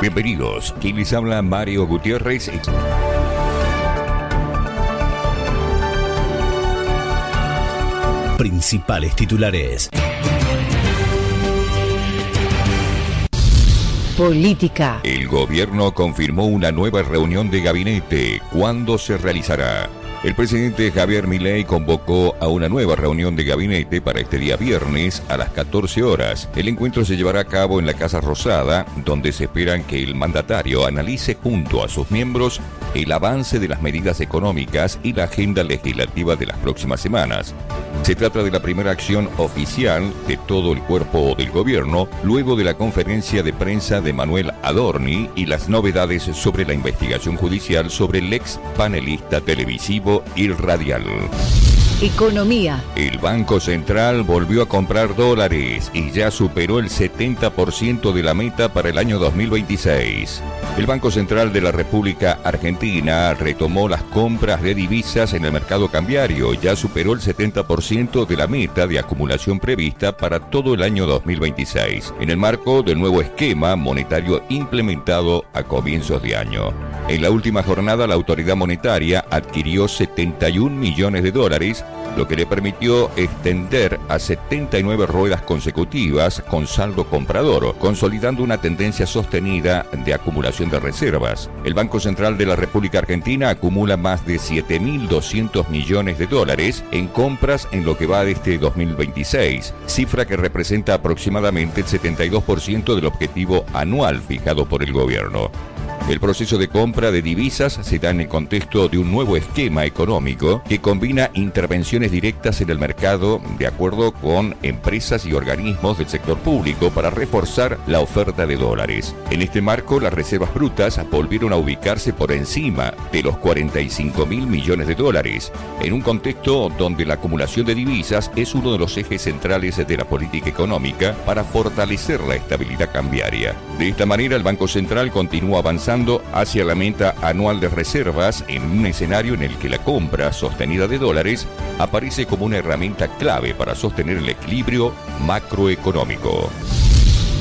Bienvenidos, quien les habla Mario Gutiérrez. Principales titulares. Política. El gobierno confirmó una nueva reunión de gabinete. ¿Cuándo se realizará? El presidente Javier Milei convocó a una nueva reunión de gabinete para este día viernes a las 14 horas. El encuentro se llevará a cabo en la Casa Rosada, donde se esperan que el mandatario analice junto a sus miembros el avance de las medidas económicas y la agenda legislativa de las próximas semanas. Se trata de la primera acción oficial de todo el cuerpo del gobierno, luego de la conferencia de prensa de Manuel Adorni y las novedades sobre la investigación judicial sobre el ex panelista televisivo y radial. Economía. El Banco Central volvió a comprar dólares y ya superó el 70% de la meta para el año 2026. El Banco Central de la República Argentina retomó las compras de divisas en el mercado cambiario. Ya superó el 70% de la meta de acumulación prevista para todo el año 2026, en el marco del nuevo esquema monetario implementado a comienzos de año. En la última jornada, la autoridad monetaria adquirió 71 millones de dólares, lo que le permitió extender a 79 ruedas consecutivas con saldo comprador, consolidando una tendencia sostenida de acumulación de reservas. El Banco Central de la República Argentina acumula más de 7.200 millones de dólares en compras en lo que va de este 2026, cifra que representa aproximadamente el 72% del objetivo anual fijado por el gobierno. El proceso de compra de divisas se da en el contexto de un nuevo esquema económico que combina intervenciones directas en el mercado de acuerdo con empresas y organismos del sector público para reforzar la oferta de dólares. En este marco, las reservas brutas volvieron a ubicarse por encima de los 45.000 millones de dólares, en un contexto donde la acumulación de divisas es uno de los ejes centrales de la política económica para fortalecer la estabilidad cambiaria. De esta manera, el Banco Central continúa avanzando hacia la meta anual de reservas en un escenario en el que la compra sostenida de dólares aparece como una herramienta clave para sostener el equilibrio macroeconómico.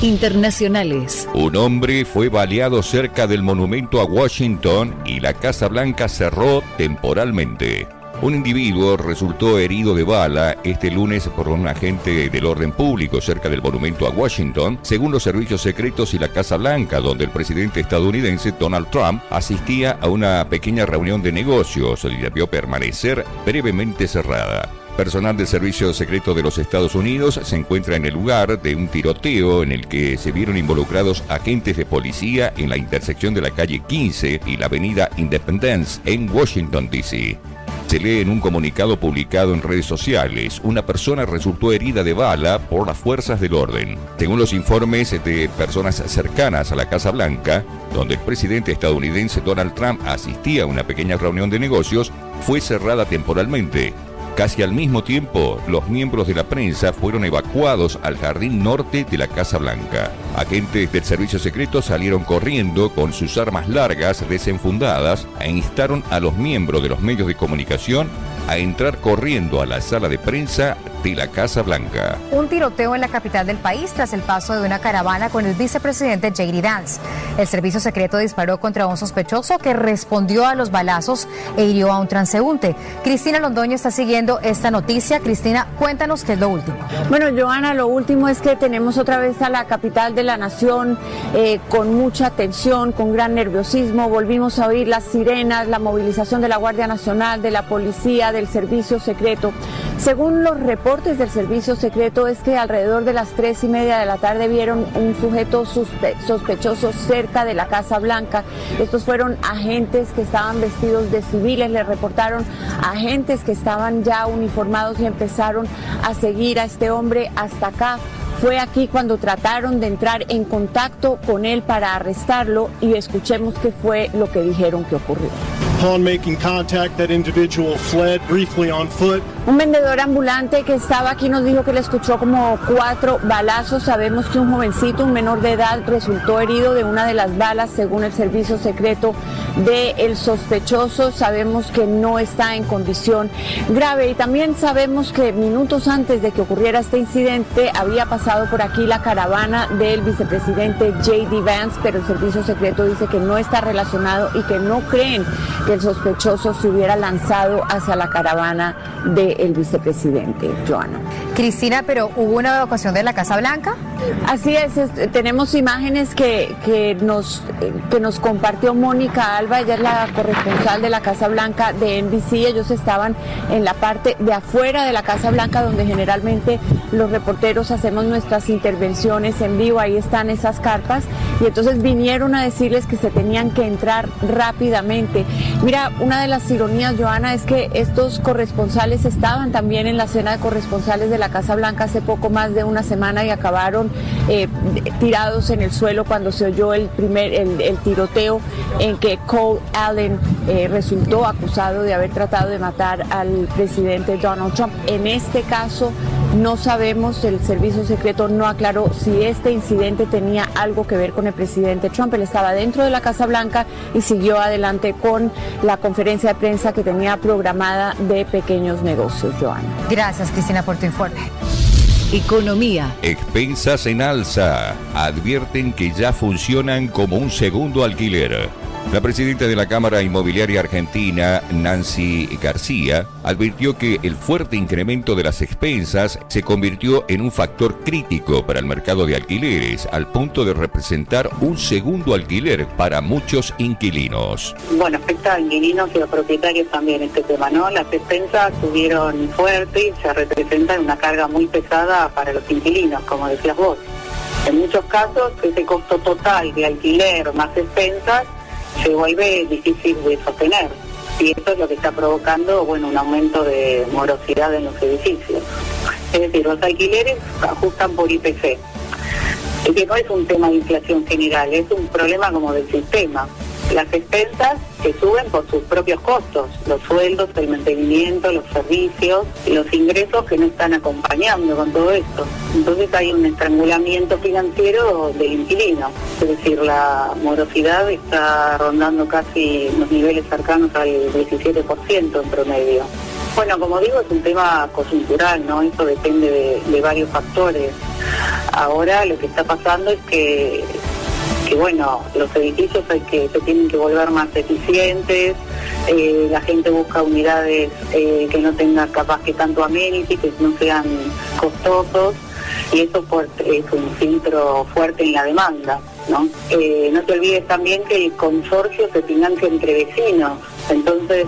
Internacionales. Un hombre fue baleado cerca del monumento a Washington y la Casa Blanca cerró temporalmente. Un individuo resultó herido de bala este lunes por un agente del orden público cerca del monumento a Washington, según los servicios secretos y la Casa Blanca, donde el presidente estadounidense Donald Trump asistía a una pequeña reunión de negocios y debió permanecer brevemente cerrada. Personal del Servicio Secreto de los Estados Unidos se encuentra en el lugar de un tiroteo en el que se vieron involucrados agentes de policía en la intersección de la calle 15 y la avenida Independence en Washington, D.C. Se lee en un comunicado publicado en redes sociales: una persona resultó herida de bala por las fuerzas del orden. Según los informes de personas cercanas a la Casa Blanca, donde el presidente estadounidense Donald Trump asistía a una pequeña reunión de negocios, fue cerrada temporalmente. Casi al mismo tiempo, los miembros de la prensa fueron evacuados al jardín norte de la Casa Blanca. Agentes del servicio secreto salieron corriendo con sus armas largas desenfundadas e instaron a los miembros de los medios de comunicación a entrar corriendo a la sala de prensa de la Casa Blanca. Un tiroteo en la capital del país tras el paso de una caravana con el vicepresidente J.D. Vance. El servicio secreto disparó contra un sospechoso que respondió a los balazos e hirió a un transeúnte. Cristina Londoño está siguiendo esta noticia. Cristina, cuéntanos qué es lo último. Bueno, Joana, lo último es que tenemos otra vez a la capital de la nación con mucha tensión, con gran nerviosismo. Volvimos a oír las sirenas, la movilización de la Guardia Nacional, de la policía, del servicio secreto. Según los reportes del servicio secreto, es que alrededor de las 3:30 de la tarde vieron un sujeto sospechoso cerca de la Casa Blanca. Estos fueron agentes que estaban vestidos de civiles, le reportaron agentes que estaban ya uniformados y empezaron a seguir a este hombre hasta acá. Fue aquí cuando trataron de entrar en contacto con él para arrestarlo, y escuchemos qué fue lo que dijeron que ocurrió. Upon making contact, that individual fled briefly on foot. Un vendedor ambulante que estaba aquí nos dijo que le escuchó como 4 balazos. Sabemos que un jovencito, un menor de edad, resultó herido de una de las balas, según el servicio secreto del sospechoso. Sabemos que no está en condición grave y también sabemos que minutos antes de que ocurriera este incidente había pasado por aquí la caravana del vicepresidente J.D. Vance, pero el servicio secreto dice que no está relacionado y que no creen que el sospechoso se hubiera lanzado hacia la caravana del vicepresidente. Joana. Cristina, pero ¿hubo una evacuación de la Casa Blanca? Así es, tenemos imágenes que nos compartió Mónica Alba, ella es la corresponsal de la Casa Blanca de NBC. Ellos estaban en la parte de afuera de la Casa Blanca, donde generalmente los reporteros hacemos nuestras intervenciones en vivo. Ahí están esas carpas y entonces vinieron a decirles que se tenían que entrar rápidamente. Mira, una de las ironías, Joana, es que estos corresponsales estaban también en la cena de corresponsales de la Casa Blanca hace poco más de una semana y acabaron tirados en el suelo cuando se oyó el tiroteo en que Cole Allen resultó acusado de haber tratado de matar al presidente Donald Trump. En este caso no sabemos, el servicio secreto no aclaró si este incidente tenía algo que ver con el presidente Trump. Él estaba dentro de la Casa Blanca y siguió adelante con la conferencia de prensa que tenía programada de pequeños negocios. Joana. Gracias, Cristina, por tu informe. Economía. Expensas en alza. Advierten que ya funcionan como un segundo alquiler. La presidenta de la Cámara Inmobiliaria Argentina, Nancy García, advirtió que el fuerte incremento de las expensas se convirtió en un factor crítico para el mercado de alquileres, al punto de representar un segundo alquiler para muchos inquilinos. Bueno, afecta a inquilinos y a propietarios también este tema, ¿no? Las expensas subieron fuerte y se representan una carga muy pesada para los inquilinos, como decías vos. En muchos casos, ese costo total de alquiler más expensas se vuelve difícil de sostener y eso es lo que está provocando, bueno, un aumento de morosidad en los edificios. Es decir, los alquileres ajustan por IPC. Es que no es un tema de inflación general, es un problema como del sistema. Las expensas que suben por sus propios costos, los sueldos, el mantenimiento, los servicios, los ingresos que no están acompañando con todo esto. Entonces hay un estrangulamiento financiero del inquilino, es decir, la morosidad está rondando casi los niveles cercanos al 17% en promedio. Bueno, como digo, es un tema coyuntural, ¿no? Eso depende de varios factores. Ahora lo que está pasando es que bueno, los edificios se tienen que volver más eficientes, la gente busca unidades que no tengan capaz que tanto amenity, que no sean costosos, y eso es un filtro fuerte en la demanda, ¿no? No te olvides también que el consorcio se financia entre vecinos, entonces,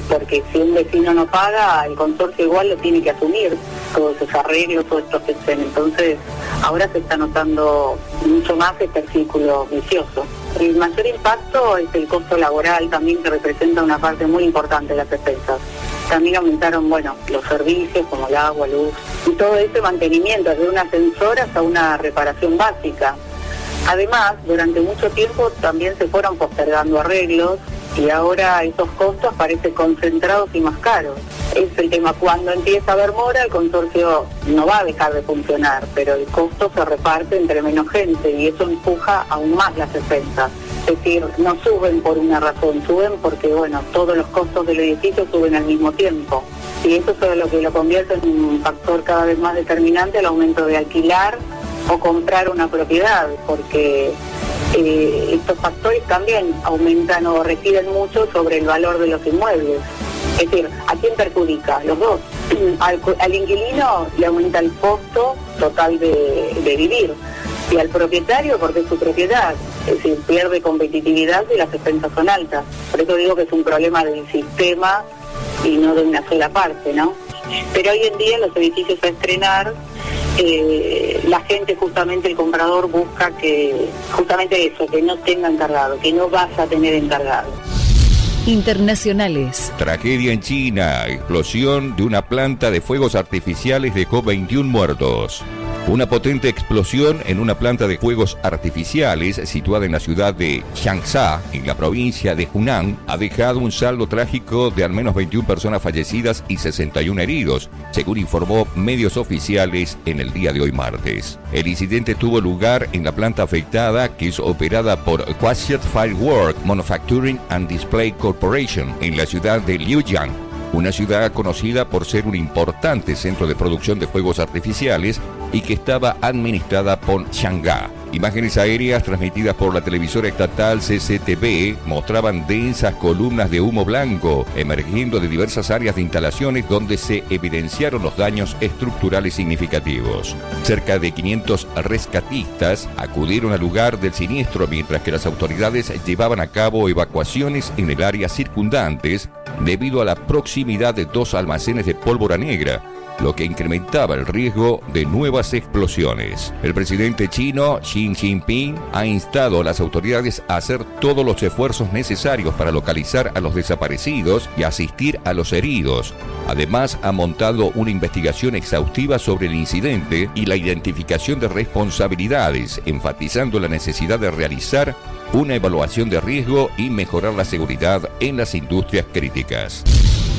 porque si un vecino no paga, el consorcio igual lo tiene que asumir, todos esos arreglos, todos estos estén. Entonces, ahora se está notando mucho más este círculo vicioso. El mayor impacto es el costo laboral también, que representa una parte muy importante de las expensas. También aumentaron, bueno, los servicios como el agua, luz, y todo ese mantenimiento, desde un ascensor hasta una reparación básica. Además, durante mucho tiempo también se fueron postergando arreglos y ahora esos costos parecen concentrados y más caros. Es el tema, cuando empieza a haber mora, el consorcio no va a dejar de funcionar, pero el costo se reparte entre menos gente y eso empuja aún más las expensas. Es decir, no suben por una razón, suben porque, bueno, todos los costos del edificio suben al mismo tiempo. Y eso es lo que lo convierte en un factor cada vez más determinante al aumento de alquilar o comprar una propiedad, porque estos factores también aumentan o reciden mucho sobre el valor de los inmuebles. Es decir, ¿a quién perjudica? Los dos. Al inquilino le aumenta el costo total de vivir, y al propietario porque es su propiedad, es decir, pierde competitividad y las expensas son altas. Por eso digo que es un problema del sistema y no de una sola parte, ¿no? Pero hoy en día en los edificios a estrenar, la gente, justamente el comprador, busca que justamente eso, que no tenga encargado, que no vas a tener encargado. Internacionales. Tragedia en China. Explosión de una planta de fuegos artificiales dejó 21 muertos. Una potente explosión en una planta de fuegos artificiales situada en la ciudad de Changsha, en la provincia de Hunan, ha dejado un saldo trágico de al menos 21 personas fallecidas y 61 heridos, según informó medios oficiales en el día de hoy martes. El incidente tuvo lugar en la planta afectada, que es operada por Quasiat Firework Manufacturing and Display Corporation, en la ciudad de Liujiang, una ciudad conocida por ser un importante centro de producción de fuegos artificiales y que estaba administrada por Chang'e. Imágenes aéreas transmitidas por la televisora estatal CCTV mostraban densas columnas de humo blanco emergiendo de diversas áreas de instalaciones donde se evidenciaron los daños estructurales significativos. Cerca de 500 rescatistas acudieron al lugar del siniestro mientras que las autoridades llevaban a cabo evacuaciones en el área circundantes debido a la proximidad de 2 almacenes de pólvora negra, lo que incrementaba el riesgo de nuevas explosiones. El presidente chino Xi Jinping ha instado a las autoridades a hacer todos los esfuerzos necesarios para localizar a los desaparecidos y asistir a los heridos. Además, ha montado una investigación exhaustiva sobre el incidente y la identificación de responsabilidades, enfatizando la necesidad de realizar una evaluación de riesgo y mejorar la seguridad en las industrias críticas.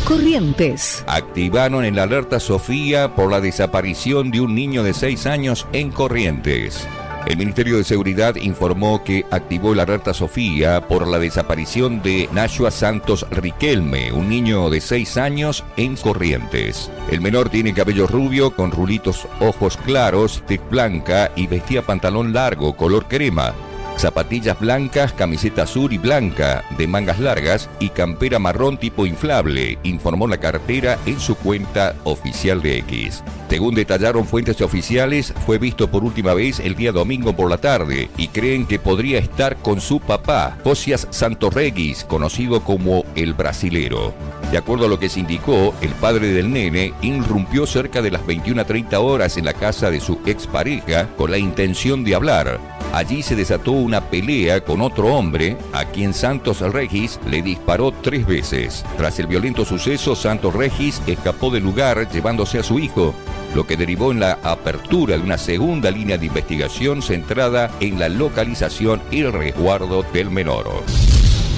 Corrientes. Activaron el alerta Sofía por la desaparición de un niño de 6 años en Corrientes. El Ministerio de Seguridad informó que activó el alerta Sofía por la desaparición de Nashua Santos Riquelme, un niño de 6 años en Corrientes. El menor tiene cabello rubio con rulitos, ojos claros, tez blanca y vestía pantalón largo color crema, zapatillas blancas, camiseta azul y blanca de mangas largas y campera marrón tipo inflable, informó la cartera en su cuenta oficial de X. Según detallaron fuentes oficiales, fue visto por última vez el día domingo por la tarde y creen que podría estar con su papá, Josias Santorregis, conocido como el brasilero. De acuerdo a lo que se indicó, el padre del nene irrumpió cerca de las 21:30 horas en la casa de su expareja con la intención de hablar. Allí se desató una pelea con otro hombre, a quien Santos Regis le disparó 3 veces. Tras el violento suceso, Santos Regis escapó del lugar llevándose a su hijo, lo que derivó en la apertura de una segunda línea de investigación centrada en la localización y el resguardo del menor.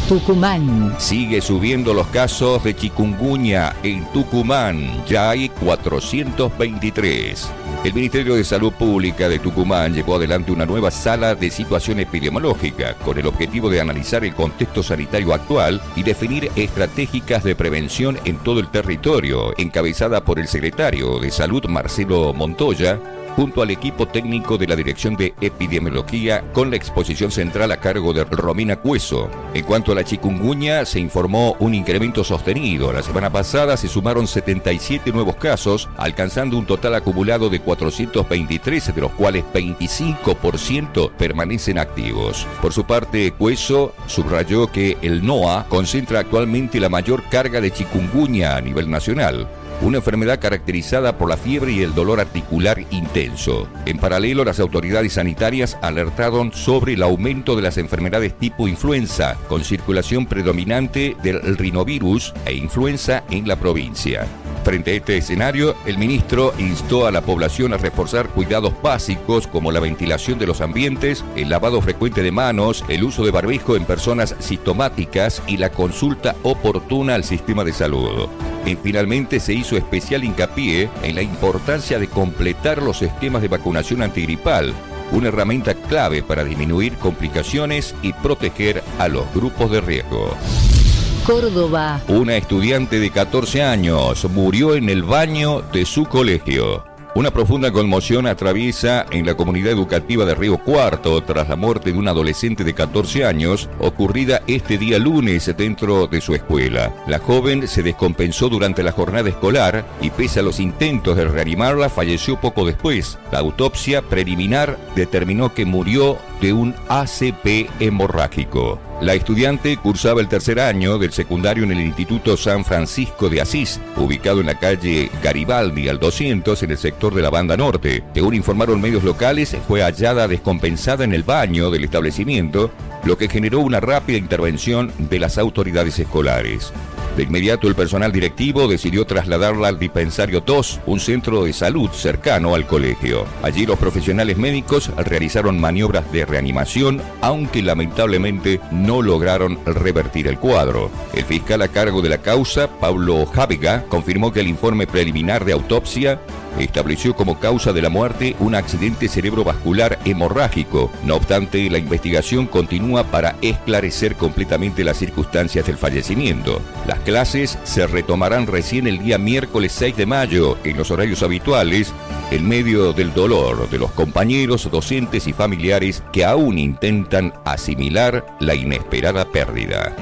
Tucumán. Sigue subiendo los casos de chikungunya en Tucumán, ya hay 423. El Ministerio de Salud Pública de Tucumán llevó adelante una nueva sala de situación epidemiológica con el objetivo de analizar el contexto sanitario actual y definir estratégicas de prevención en todo el territorio, encabezada por el secretario de Salud Marcelo Montoya, junto al equipo técnico de la Dirección de Epidemiología con la exposición central a cargo de Romina Cueso. En cuanto a la chikungunya, se informó un incremento sostenido. La semana pasada se sumaron 77 nuevos casos, alcanzando un total acumulado de 423, de los cuales 25% permanecen activos. Por su parte, Cueso subrayó que el NOA concentra actualmente la mayor carga de chikungunya a nivel nacional, una enfermedad caracterizada por la fiebre y el dolor articular intenso. En paralelo, las autoridades sanitarias alertaron sobre el aumento de las enfermedades tipo influenza, con circulación predominante del rinovirus e influenza en la provincia. Frente a este escenario, el ministro instó a la población a reforzar cuidados básicos como la ventilación de los ambientes, el lavado frecuente de manos, el uso de barbijo en personas sintomáticas y la consulta oportuna al sistema de salud. Y finalmente se hizo especial hincapié en la importancia de completar los esquemas de vacunación antigripal, una herramienta clave para disminuir complicaciones y proteger a los grupos de riesgo. Córdoba. Una estudiante de 14 años murió en el baño de su colegio. Una profunda conmoción atraviesa en la comunidad educativa de Río Cuarto tras la muerte de un adolescente de 14 años ocurrida este día lunes dentro de su escuela. La joven se descompensó durante la jornada escolar y pese a los intentos de reanimarla falleció poco después. La autopsia preliminar determinó que murió de un ACP hemorrágico. La estudiante cursaba el tercer año del secundario en el Instituto San Francisco de Asís, ubicado en la calle Garibaldi al 200 en el sector de la Banda Norte. Según informaron medios locales, fue hallada descompensada en el baño del establecimiento, lo que generó una rápida intervención de las autoridades escolares. De inmediato el personal directivo decidió trasladarla al dispensario 2, un centro de salud cercano al colegio. Allí los profesionales médicos realizaron maniobras de reanimación, aunque lamentablemente no lograron revertir el cuadro. El fiscal a cargo de la causa, Pablo Jávega, confirmó que el informe preliminar de autopsia estableció como causa de la muerte un accidente cerebrovascular hemorrágico. No obstante, la investigación continúa para esclarecer completamente las circunstancias del fallecimiento. Las clases se retomarán recién el día miércoles 6 de mayo en los horarios habituales, en medio del dolor de los compañeros, docentes y familiares que aún intentan asimilar la inesperada pérdida.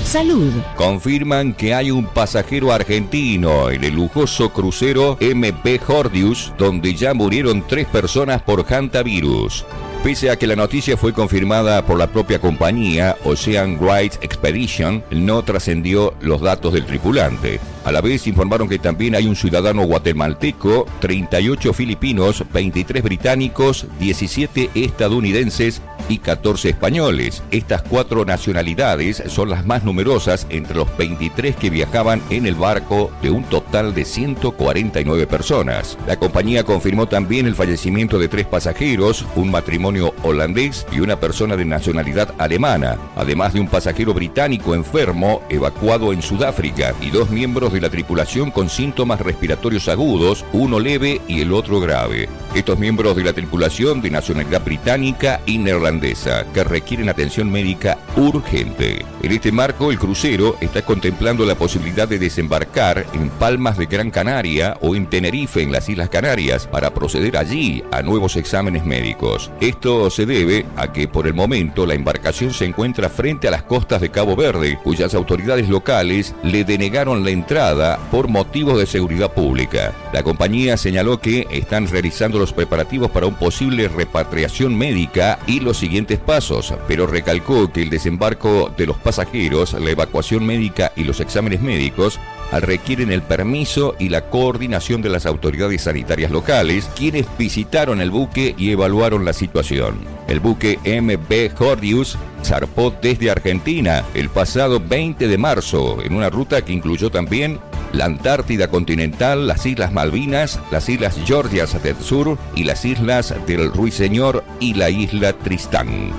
Salud. Confirman que hay un pasajero argentino en el lujoso crucero MV Gordius, donde ya murieron 3 personas por hantavirus. Pese a que la noticia fue confirmada por la propia compañía, Ocean Rights Expedition no trascendió los datos del tripulante. A la vez informaron que también hay un ciudadano guatemalteco, 38 filipinos, 23 británicos, 17 estadounidenses y 14 españoles. Estas 4 nacionalidades son las más numerosas entre los 23 que viajaban en el barco, de un total de 149 personas. La compañía confirmó también el fallecimiento de 3 pasajeros, un matrimonio holandés y una persona de nacionalidad alemana, además de un pasajero británico enfermo evacuado en Sudáfrica y 2 miembros de la tripulación con síntomas respiratorios agudos, uno leve y el otro grave. Estos miembros de la tripulación de nacionalidad británica y neerlandesa, que requieren atención médica urgente. En este marco, el crucero está contemplando la posibilidad de desembarcar en Palmas de Gran Canaria o en Tenerife, en las Islas Canarias, para proceder allí a nuevos exámenes médicos. Esto se debe a que por el momento la embarcación se encuentra frente a las costas de Cabo Verde, cuyas autoridades locales le denegaron la entrada por motivos de seguridad pública. La compañía señaló que están realizando los preparativos para una posible repatriación médica y los siguientes pasos, pero recalcó que el desembarco de los pasajeros, la evacuación médica y los exámenes médicos requieren el permiso y la coordinación de las autoridades sanitarias locales, quienes visitaron el buque y evaluaron la situación. El buque MV Gordius zarpó desde Argentina el pasado 20 de marzo en una ruta que incluyó también la Antártida continental, las Islas Malvinas, las Islas Georgias del Sur y las Islas del Ruiseñor y la isla Tristán.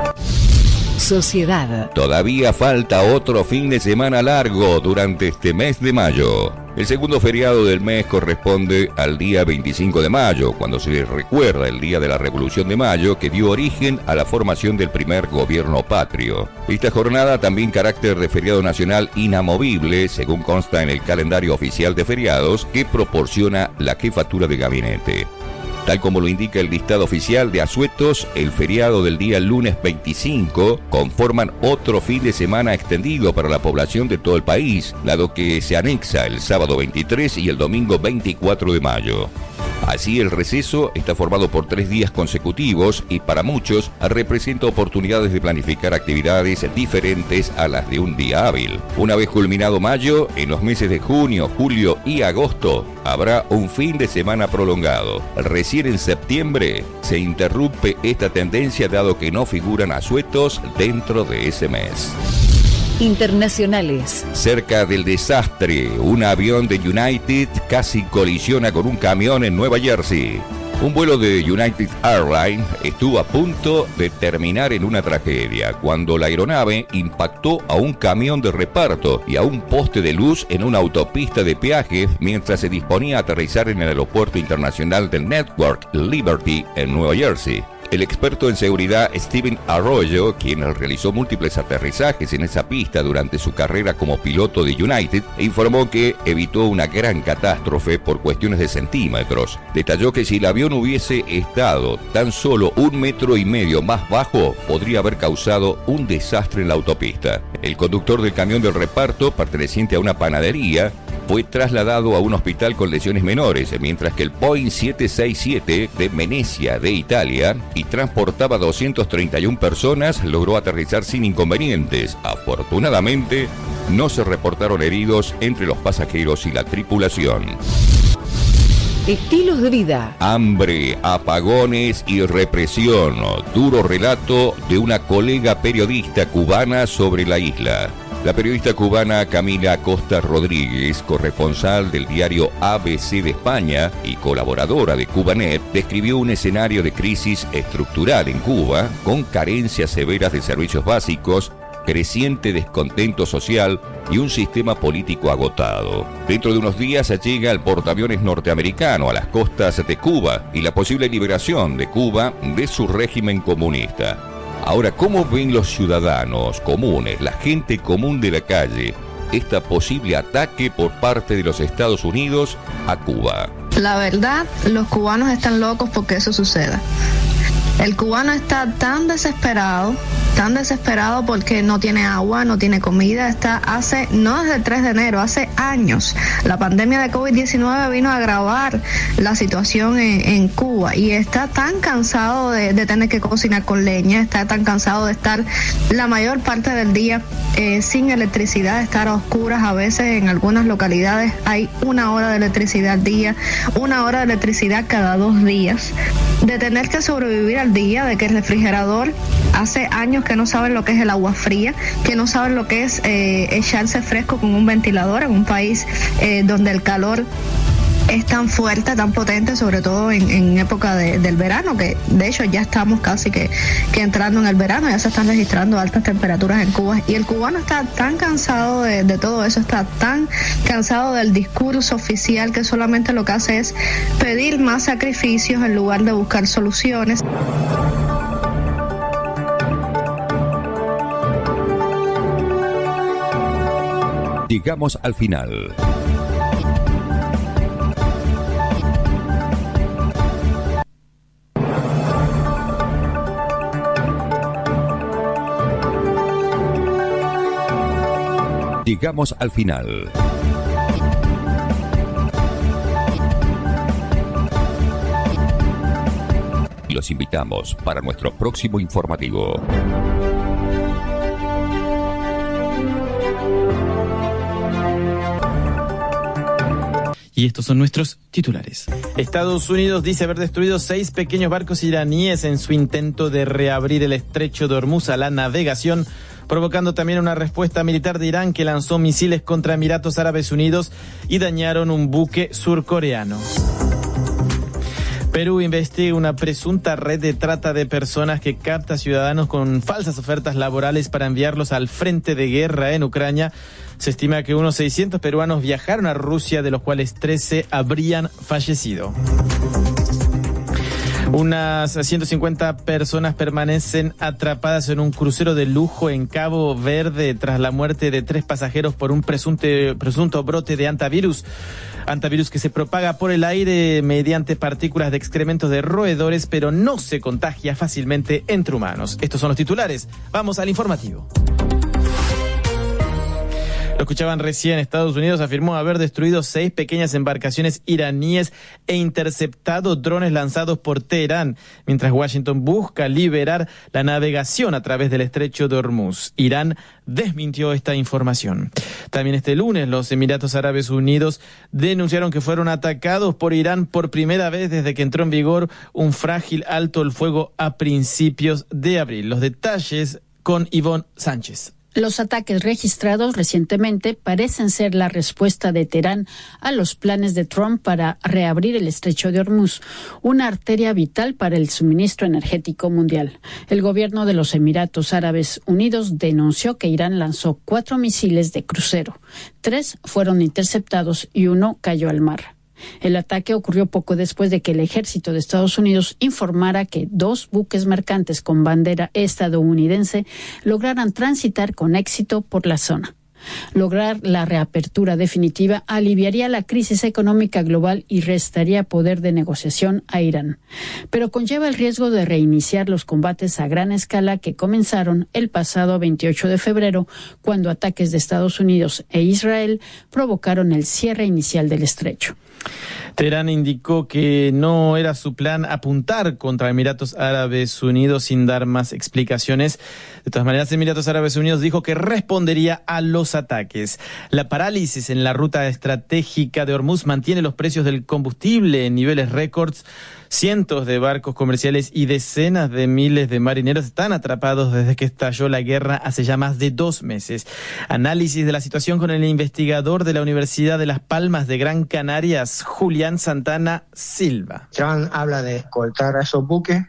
Sociedad. Todavía falta otro fin de semana largo durante este mes de mayo. El segundo feriado del mes corresponde al día 25 de mayo, cuando se recuerda el Día de la Revolución de Mayo, que dio origen a la formación del primer gobierno patrio. Esta jornada, también carácter de feriado nacional inamovible, según consta en el calendario oficial de feriados que proporciona la jefatura de gabinete. Tal como lo indica el listado oficial de asuetos, el feriado del día lunes 25 conforman otro fin de semana extendido para la población de todo el país, dado que se anexa el sábado 23 y el domingo 24 de mayo. Así, el receso está formado por 3 días consecutivos y para muchos representa oportunidades de planificar actividades diferentes a las de un día hábil. Una vez culminado mayo, en los meses de junio, julio y agosto, habrá un fin de semana prolongado. Recién en septiembre se interrumpe esta tendencia, dado que no figuran asuetos dentro de ese mes. Internacionales. Cerca del desastre, un avión de United casi colisiona con un camión en Nueva Jersey. Un vuelo de United Airlines estuvo a punto de terminar en una tragedia cuando la aeronave impactó a un camión de reparto y a un poste de luz en una autopista de peaje mientras se disponía a aterrizar en el aeropuerto internacional del Newark Liberty en Nueva Jersey. El experto en seguridad Steven Arroyo, quien realizó múltiples aterrizajes en esa pista durante su carrera como piloto de United, informó que evitó una gran catástrofe por cuestiones de centímetros. Detalló que si el avión hubiese estado tan solo 1,5 metros más bajo, podría haber causado un desastre en la autopista. El conductor del camión del reparto, perteneciente a una panadería, fue trasladado a un hospital con lesiones menores, mientras que el Boeing 767 de Venecia, de Italia, y transportaba 231 personas, logró aterrizar sin inconvenientes. Afortunadamente, no se reportaron heridos entre los pasajeros y la tripulación. Estilos de vida. Hambre, apagones y represión. Duro relato de una colega periodista cubana sobre la isla. La periodista cubana Camila Acosta Rodríguez, corresponsal del diario ABC de España y colaboradora de Cubanet, describió un escenario de crisis estructural en Cuba, con carencias severas de servicios básicos, creciente descontento social y un sistema político agotado. Dentro de unos días llega el portaaviones norteamericano a las costas de Cuba y la posible liberación de Cuba de su régimen comunista. Ahora, ¿cómo ven los ciudadanos comunes, la gente común de la calle, este posible ataque por parte de los Estados Unidos a Cuba? La verdad, los cubanos están locos porque eso suceda. El cubano está tan desesperado porque no tiene agua, no tiene comida. No desde el 3 de enero, hace años. La pandemia de COVID-19 vino a agravar la situación en Cuba y está tan cansado de tener que cocinar con leña, está tan cansado de estar la mayor parte del día sin electricidad, estar a oscuras. A veces en algunas localidades hay 1 hora de electricidad al día, 1 hora de electricidad cada 2 días, de tener que sobrevivir al día, de que el refrigerador hace años que no saben lo que es el agua fría, que no saben lo que es echarse fresco con un ventilador en un país donde el calor es tan fuerte, tan potente, sobre todo en época del verano, que de hecho ya estamos casi que entrando en el verano, ya se están registrando altas temperaturas en Cuba, y el cubano está tan cansado de todo eso, está tan cansado del discurso oficial que solamente lo que hace es pedir más sacrificios en lugar de buscar soluciones. Llegamos al final. Llegamos al final. Los invitamos para nuestro próximo informativo. Y estos son nuestros titulares. Estados Unidos dice haber destruido 6 pequeños barcos iraníes en su intento de reabrir el estrecho de Hormuz a la navegación, provocando también una respuesta militar de Irán que lanzó misiles contra Emiratos Árabes Unidos y dañaron un buque surcoreano. Perú investiga una presunta red de trata de personas que capta ciudadanos con falsas ofertas laborales para enviarlos al frente de guerra en Ucrania. Se estima que unos 600 peruanos viajaron a Rusia, de los cuales 13 habrían fallecido. Unas 150 personas permanecen atrapadas en un crucero de lujo en Cabo Verde tras la muerte de 3 pasajeros por un presunto brote de hantavirus que se propaga por el aire mediante partículas de excrementos de roedores, pero no se contagia fácilmente entre humanos. Estos son los titulares. Vamos al informativo. Lo escuchaban recién. Estados Unidos afirmó haber destruido 6 pequeñas embarcaciones iraníes e interceptado drones lanzados por Teherán, mientras Washington busca liberar la navegación a través del estrecho de Hormuz. Irán desmintió esta información. También este lunes los Emiratos Árabes Unidos denunciaron que fueron atacados por Irán por primera vez desde que entró en vigor un frágil alto el fuego a principios de abril. Los detalles con Ivonne Sánchez. Los ataques registrados recientemente parecen ser la respuesta de Teherán a los planes de Trump para reabrir el estrecho de Hormuz, una arteria vital para el suministro energético mundial. El gobierno de los Emiratos Árabes Unidos denunció que Irán lanzó 4 misiles de crucero. 3 fueron interceptados y 1 cayó al mar. El ataque ocurrió poco después de que el ejército de Estados Unidos informara que 2 buques mercantes con bandera estadounidense lograran transitar con éxito por la zona. Lograr la reapertura definitiva aliviaría la crisis económica global y restaría poder de negociación a Irán, pero conlleva el riesgo de reiniciar los combates a gran escala que comenzaron el pasado 28 de febrero, cuando ataques de Estados Unidos e Israel provocaron el cierre inicial del estrecho. Teherán indicó que no era su plan apuntar contra Emiratos Árabes Unidos sin dar más explicaciones. De todas maneras, Emiratos Árabes Unidos dijo que respondería a los ataques. La parálisis en la ruta estratégica de Hormuz mantiene los precios del combustible en niveles récords. Cientos de barcos comerciales y decenas de miles de marineros están atrapados desde que estalló la guerra hace ya más de 2 meses. Análisis de la situación con el investigador de la Universidad de Las Palmas de Gran Canarias, Julián Santana Silva. Trump habla de escoltar a esos buques.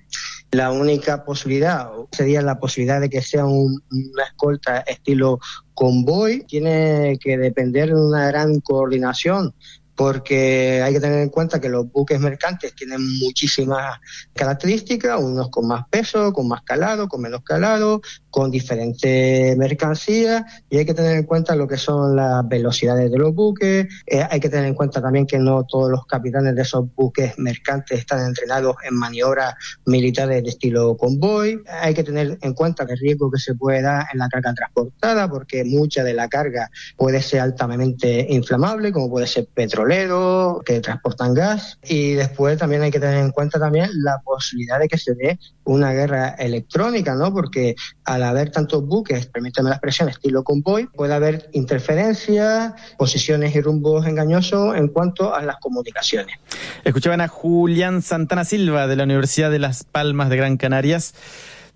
La única posibilidad sería la posibilidad de que sea una escolta estilo convoy. Tiene que depender de una gran coordinación, porque hay que tener en cuenta que los buques mercantes tienen muchísimas características, unos con más peso, con más calado, con menos calado, con diferentes mercancías, y hay que tener en cuenta lo que son las velocidades de los buques. Hay que tener en cuenta también que no todos los capitanes de esos buques mercantes están entrenados en maniobras militares de estilo convoy. Hay que tener en cuenta el riesgo que se puede dar en la carga transportada, porque mucha de la carga puede ser altamente inflamable, como puede ser petróleo, que transportan gas. Y después también hay que tener en cuenta también la posibilidad de que se dé una guerra electrónica, ¿no? Porque al haber tantos buques, permítame la expresión, estilo convoy, puede haber interferencias, posiciones y rumbos engañosos en cuanto a las comunicaciones. Escuchaban a Julián Santana Silva de la Universidad de Las Palmas de Gran Canarias.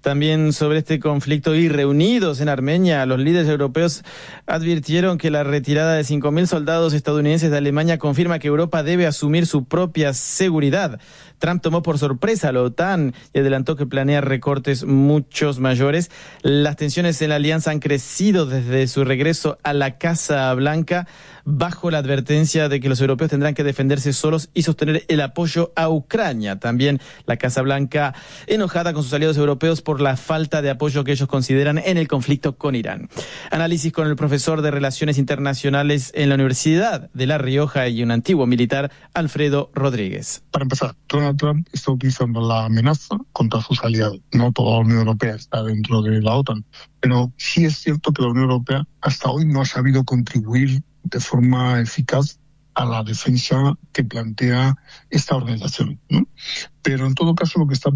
También sobre este conflicto, y reunidos en Armenia, los líderes europeos advirtieron que la retirada de 5.000 soldados estadounidenses de Alemania confirma que Europa debe asumir su propia seguridad. Trump tomó por sorpresa a la OTAN y adelantó que planea recortes muchos mayores. Las tensiones en la alianza han crecido desde su regreso a la Casa Blanca, bajo la advertencia de que los europeos tendrán que defenderse solos y sostener el apoyo a Ucrania. También la Casa Blanca enojada con sus aliados europeos por la falta de apoyo que ellos consideran en el conflicto con Irán. Análisis con el profesor de Relaciones Internacionales en la Universidad de La Rioja y un antiguo militar, Alfredo Rodríguez. Para empezar, Donald Trump está utilizando la amenaza contra sus aliados. No toda la Unión Europea está dentro de la OTAN, pero sí es cierto que la Unión Europea hasta hoy no ha sabido contribuir de forma eficaz a la defensa que plantea esta organización, ¿no? Pero en todo caso lo que está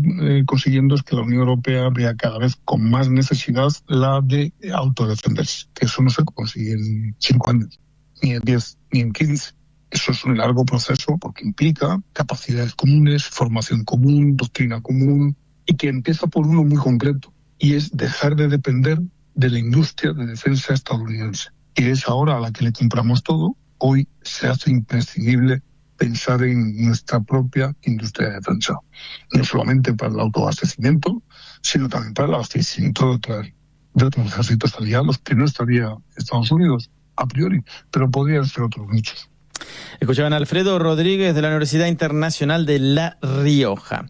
consiguiendo es que la Unión Europea vea cada vez con más necesidad la de autodefenderse, que eso no se consigue en 5 años, ni en 10, ni en 15. Eso es un largo proceso porque implica capacidades comunes, formación común, doctrina común, y que empieza por uno muy concreto, y es dejar de depender de la industria de defensa estadounidense, que es ahora a la que le compramos todo. Hoy se hace imprescindible pensar en nuestra propia industria de defensa, no solamente para el autoabastecimiento, sino también para el abastecimiento de otros ejércitos aliados, que no estaría Estados Unidos a priori, pero podrían ser otros muchos. Escuchaban a Alfredo Rodríguez de la Universidad Internacional de La Rioja.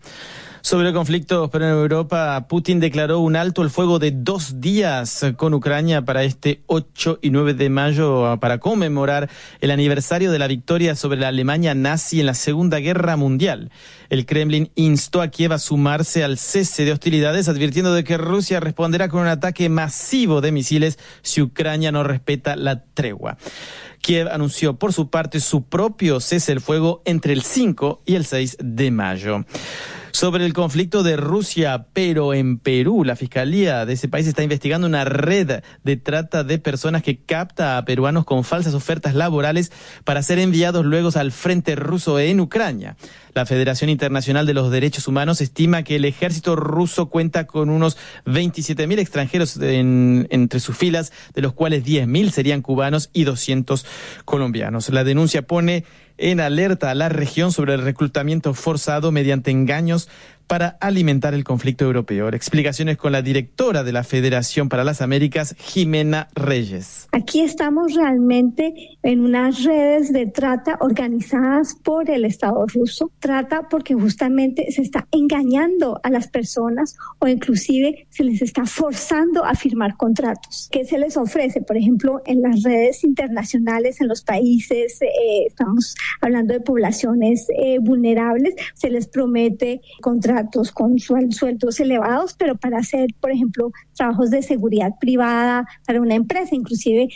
Sobre el conflicto en Europa, Putin declaró un alto el fuego de 2 días con Ucrania para este 8 y 9 de mayo para conmemorar el aniversario de la victoria sobre la Alemania nazi en la Segunda Guerra Mundial. El Kremlin instó a Kiev a sumarse al cese de hostilidades, advirtiendo de que Rusia responderá con un ataque masivo de misiles si Ucrania no respeta la tregua. Kiev anunció por su parte su propio cese el fuego entre el 5 y el 6 de mayo. Sobre el conflicto de Rusia, pero en Perú, la Fiscalía de ese país está investigando una red de trata de personas que capta a peruanos con falsas ofertas laborales para ser enviados luego al frente ruso en Ucrania. La Federación Internacional de los Derechos Humanos estima que el ejército ruso cuenta con unos 27.000 extranjeros entre sus filas, de los cuales 10.000 serían cubanos y 200 colombianos. La denuncia pone en alerta a la región sobre el reclutamiento forzado mediante engaños para alimentar el conflicto europeo. Explicaciones con la directora de la Federación para las Américas, Jimena Reyes. Aquí estamos realmente en unas redes de trata organizadas por el Estado ruso. Trata porque justamente se está engañando a las personas o inclusive se les está forzando a firmar contratos. ¿Qué se les ofrece? Por ejemplo, en las redes internacionales, en los países, estamos hablando de poblaciones vulnerables, se les promete contratos con sueldos elevados, pero para hacer, por ejemplo, trabajos de seguridad privada para una empresa. Inclusive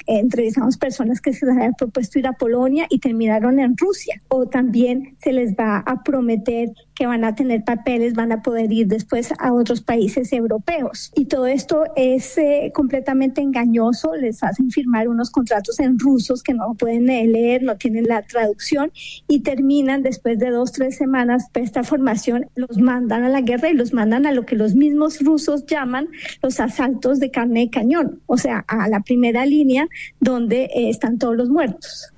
entrevistamos personas que se les habían propuesto ir a Polonia y terminaron en Rusia. O también se les va a prometer que van a tener papeles, van a poder ir después a otros países europeos. Y todo esto es completamente engañoso, les hacen firmar unos contratos en rusos que no pueden leer, no tienen la traducción y terminan después de 2-3 semanas de esta formación, los mandan a la guerra y los mandan a lo que los mismos rusos llaman los asaltos de carne de cañón, o sea, a la primera línea donde están todos los muertos.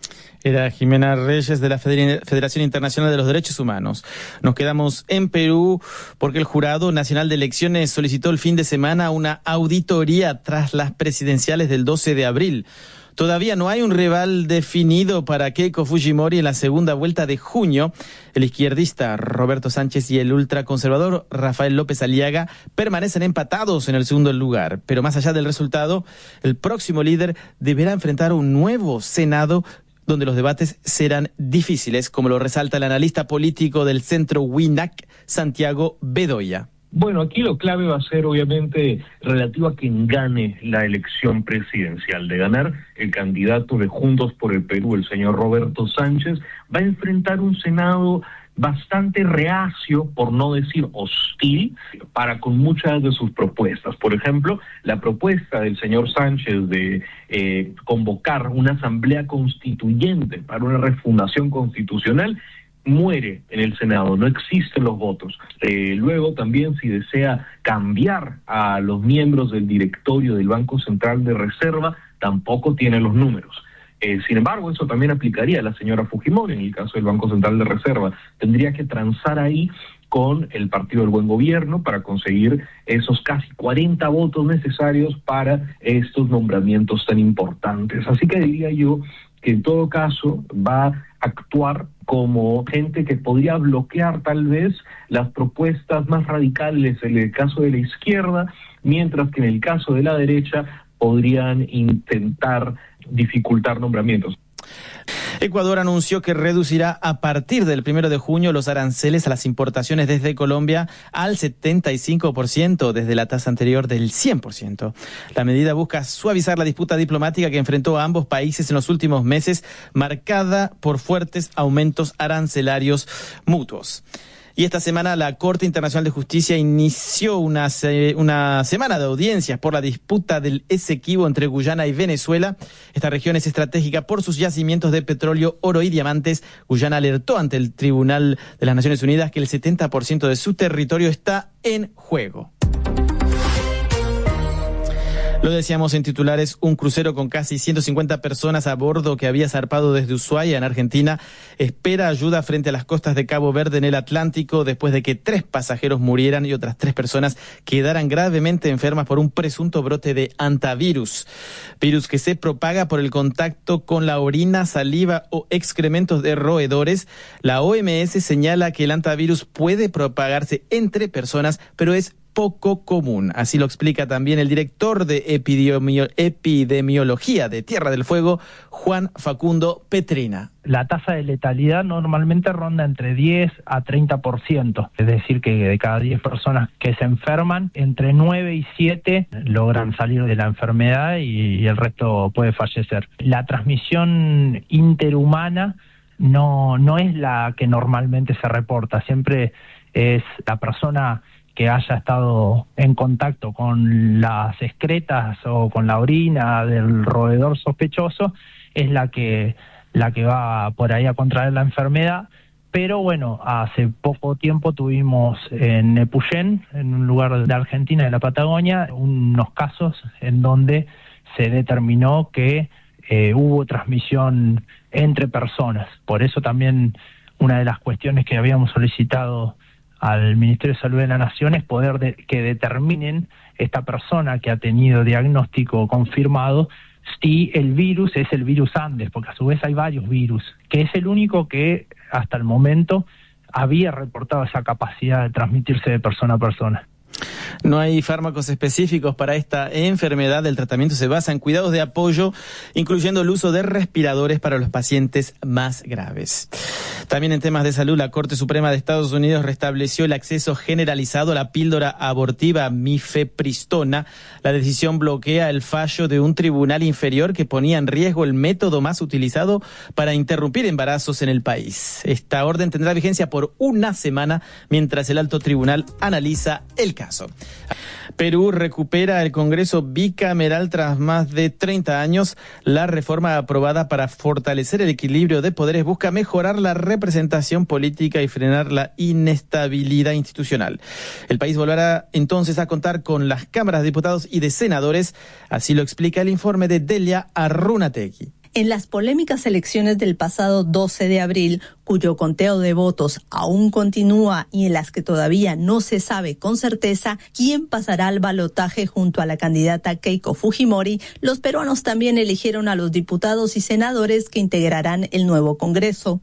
Era Jimena Reyes de la Federación Internacional de los Derechos Humanos. Nos quedamos en Perú porque el Jurado Nacional de Elecciones solicitó el fin de semana una auditoría tras las presidenciales del 12 de abril. Todavía no hay un rival definido para Keiko Fujimori en la segunda vuelta de junio. El izquierdista Roberto Sánchez y el ultraconservador Rafael López Aliaga permanecen empatados en el segundo lugar. Pero más allá del resultado, el próximo líder deberá enfrentar un nuevo Senado donde los debates serán difíciles, como lo resalta el analista político del Centro WINAC, Santiago Bedoya. Bueno, aquí lo clave va a ser obviamente relativo a quien gane la elección presidencial. De ganar, el candidato de Juntos por el Perú, el señor Roberto Sánchez, va a enfrentar un Senado bastante reacio, por no decir hostil, para con muchas de sus propuestas. Por ejemplo, la propuesta del señor Sánchez de convocar una asamblea constituyente para una refundación constitucional muere en el Senado, no existen los votos. Luego también, si desea cambiar a los miembros del directorio del Banco Central de Reserva, tampoco tiene los números. Sin embargo, eso también aplicaría a la señora Fujimori en el caso del Banco Central de Reserva. Tendría que transar ahí con el Partido del Buen Gobierno para conseguir esos casi 40 votos necesarios para estos nombramientos tan importantes. Así que diría yo que en todo caso va a actuar como gente que podría bloquear tal vez las propuestas más radicales en el caso de la izquierda, mientras que en el caso de la derecha podrían intentar dificultar nombramientos. Ecuador anunció que reducirá a partir del 1 de junio los aranceles a las importaciones desde Colombia al 75% desde la tasa anterior del 100%. La medida busca suavizar la disputa diplomática que enfrentó a ambos países en los últimos meses, marcada por fuertes aumentos arancelarios mutuos. Y esta semana la Corte Internacional de Justicia inició una semana de audiencias por la disputa del Esequibo entre Guyana y Venezuela. Esta región es estratégica por sus yacimientos de petróleo, oro y diamantes. Guyana alertó ante el Tribunal de las Naciones Unidas que el 70% de su territorio está en juego. Lo decíamos en titulares, un crucero con casi 150 personas a bordo que había zarpado desde Ushuaia, en Argentina, espera ayuda frente a las costas de Cabo Verde en el Atlántico después de que 3 pasajeros murieran y otras 3 personas quedaran gravemente enfermas por un presunto brote de hantavirus, virus que se propaga por el contacto con la orina, saliva o excrementos de roedores. La OMS señala que el hantavirus puede propagarse entre personas, pero es poco común. Así lo explica también el director de epidemiología de Tierra del Fuego, Juan Facundo Petrina. La tasa de letalidad normalmente ronda entre 10 a 30%, es decir, que de cada 10 personas que se enferman, entre 9 y 7 logran salir de la enfermedad y el resto puede fallecer. La transmisión interhumana no es la que normalmente se reporta, siempre es la persona que haya estado en contacto con las excretas o con la orina del roedor sospechoso, es la que va por ahí a contraer la enfermedad. Pero bueno, hace poco tiempo tuvimos en Nepuyén, en un lugar de Argentina, de la Patagonia, unos casos en donde se determinó que hubo transmisión entre personas. Por eso también una de las cuestiones que habíamos solicitado al Ministerio de Salud de la Nación es poder que determinen esta persona que ha tenido diagnóstico confirmado si el virus es el virus Andes, porque a su vez hay varios virus, que es el único que hasta el momento había reportado esa capacidad de transmitirse de persona a persona. No hay fármacos específicos para esta enfermedad. El tratamiento se basa en cuidados de apoyo, incluyendo el uso de respiradores para los pacientes más graves. También en temas de salud, la Corte Suprema de Estados Unidos restableció el acceso generalizado a la píldora abortiva mifepristona. La decisión bloquea el fallo de un tribunal inferior que ponía en riesgo el método más utilizado para interrumpir embarazos en el país. Esta orden tendrá vigencia por una semana mientras el alto tribunal analiza el caso. Perú recupera el Congreso bicameral tras más de 30 años. La reforma aprobada para fortalecer el equilibrio de poderes busca mejorar la representación política y frenar la inestabilidad institucional. El país volverá entonces a contar con las cámaras de diputados y de senadores, así lo explica el informe de Delia Arrunategui. En las polémicas elecciones del pasado 12 de abril, cuyo conteo de votos aún continúa y en las que todavía no se sabe con certeza quién pasará al balotaje junto a la candidata Keiko Fujimori, los peruanos también eligieron a los diputados y senadores que integrarán el nuevo Congreso.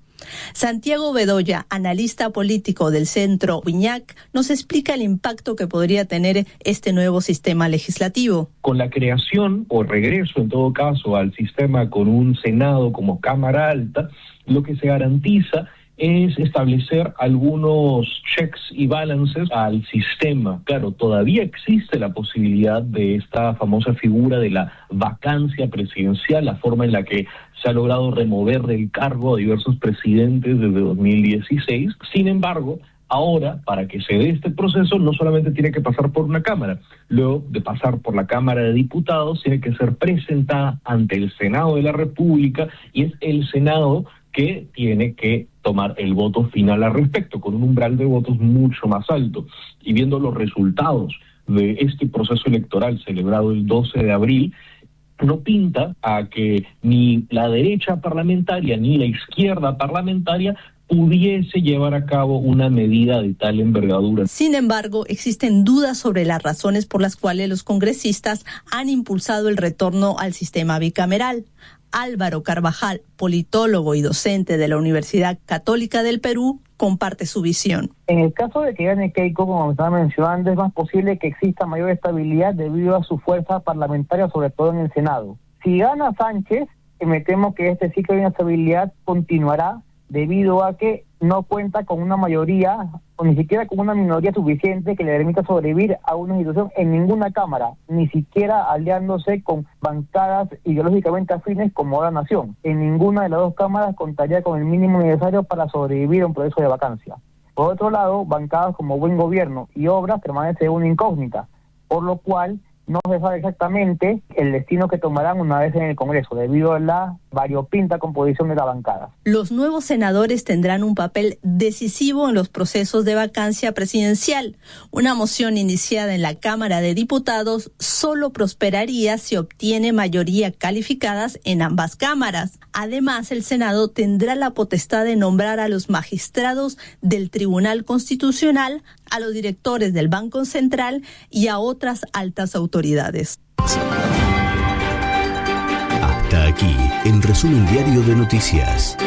Santiago Bedoya, analista político del Centro Viñac, nos explica el impacto que podría tener este nuevo sistema legislativo. Con la creación o regreso, en todo caso, al sistema con un Senado como Cámara Alta, lo que se garantiza es establecer algunos checks y balances al sistema. Claro, todavía existe la posibilidad de esta famosa figura de la vacancia presidencial, la forma en la que se ha logrado remover del cargo a diversos presidentes desde 2016. Sin embargo, ahora, para que se dé este proceso, no solamente tiene que pasar por una Cámara. Luego de pasar por la Cámara de Diputados, tiene que ser presentada ante el Senado de la República, y es el Senado que tiene que tomar el voto final al respecto, con un umbral de votos mucho más alto. Y viendo los resultados de este proceso electoral celebrado el 12 de abril, no pinta a que ni la derecha parlamentaria ni la izquierda parlamentaria pudiese llevar a cabo una medida de tal envergadura. Sin embargo, existen dudas sobre las razones por las cuales los congresistas han impulsado el retorno al sistema bicameral. Álvaro Carvajal, politólogo y docente de la Universidad Católica del Perú, comparte su visión. En el caso de que gane Keiko, como me estaba mencionando, es más posible que exista mayor estabilidad debido a su fuerza parlamentaria, sobre todo en el Senado. Si gana Sánchez, me temo que este ciclo de inestabilidad continuará debido a que no cuenta con una mayoría o ni siquiera con una minoría suficiente que le permita sobrevivir a una institución en ninguna cámara, ni siquiera aliándose con bancadas ideológicamente afines como la Nación. En ninguna de las dos cámaras contaría con el mínimo necesario para sobrevivir a un proceso de vacancia. Por otro lado, bancadas como Buen Gobierno y Obras permanece una incógnita, por lo cual no se sabe exactamente el destino que tomarán una vez en el Congreso, debido a la variopinta composición de la bancada. Los nuevos senadores tendrán un papel decisivo en los procesos de vacancia presidencial. Una moción iniciada en la Cámara de Diputados solo prosperaría si obtiene mayoría calificadas en ambas cámaras. Además, el Senado tendrá la potestad de nombrar a los magistrados del Tribunal Constitucional, a los directores del Banco Central y a otras altas autoridades. Hasta aquí, el resumen diario de noticias.